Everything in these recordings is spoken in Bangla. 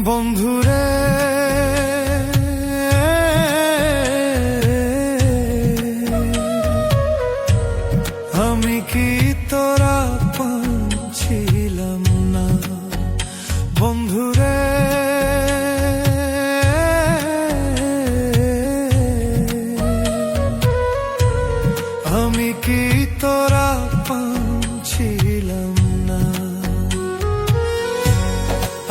বন্ধুরে আমি কি তোরা ছিলাম না বন্ধুরে আমি কি তোরা ছিলাম না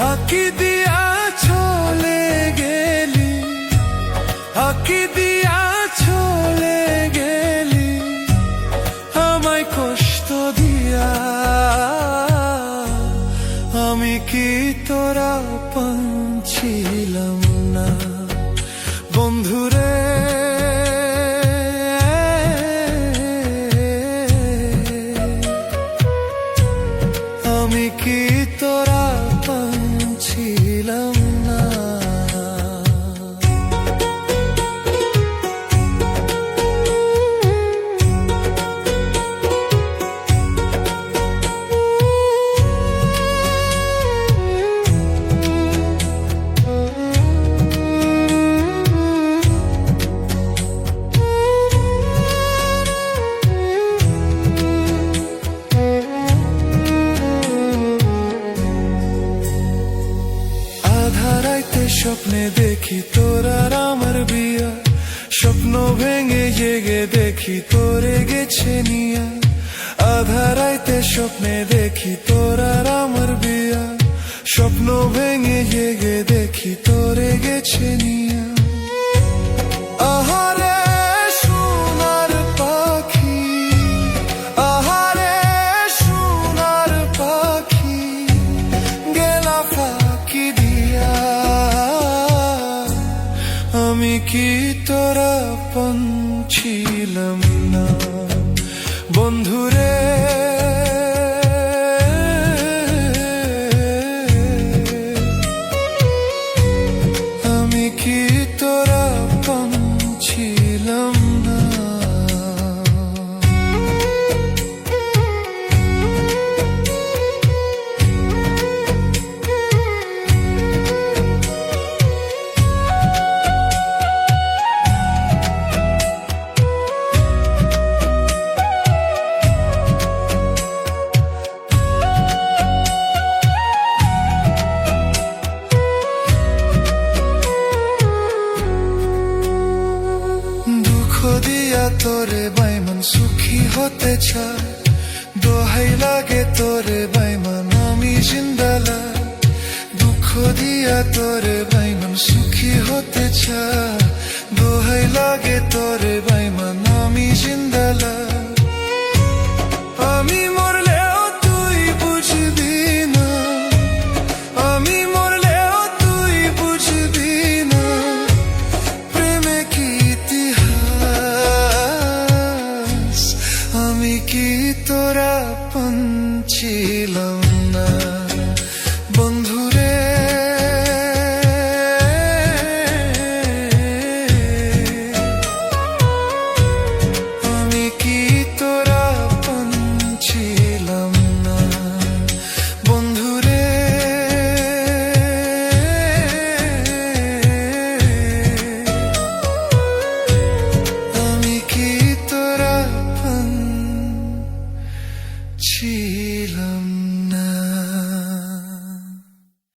আঁকি দিয়া চলে গেলি আঁকি দিয়া চলে গেলি আমায় কষ্ট দিয়া আমি কি তোরা ছিলাম না বন্ধুরে আমি কি তোরা ছিলাম না স্বপ্নে দেখি তোরার আমার বিয়া স্বপ্ন ভেঙে জেগে দেখি তোরে গেছে নিয়া আধা রাইতে স্বপ্নে দেখি তোরার আমার বিয়া স্বপ্ন ভেঙে জেগে দেখি তোরে গেছে নিয়া আহারে সোনার পাখি আহারে সোনার পাখি গেলা ফাঁকি দিয়া আমি কি তোরা ছিলাম না বন্ধুরে আমি কি তোরা ছিলাম না দিয়া তোরে বাইমান সুখী হতে চায় দোহাই লাগে তোরে বাইমান আমি জিন্দালা দুঃখ দিয়া তোরে বাইমান সুখী হতে চায় দোহাই লাগে তোরে বাইমান আমি জিন্দালা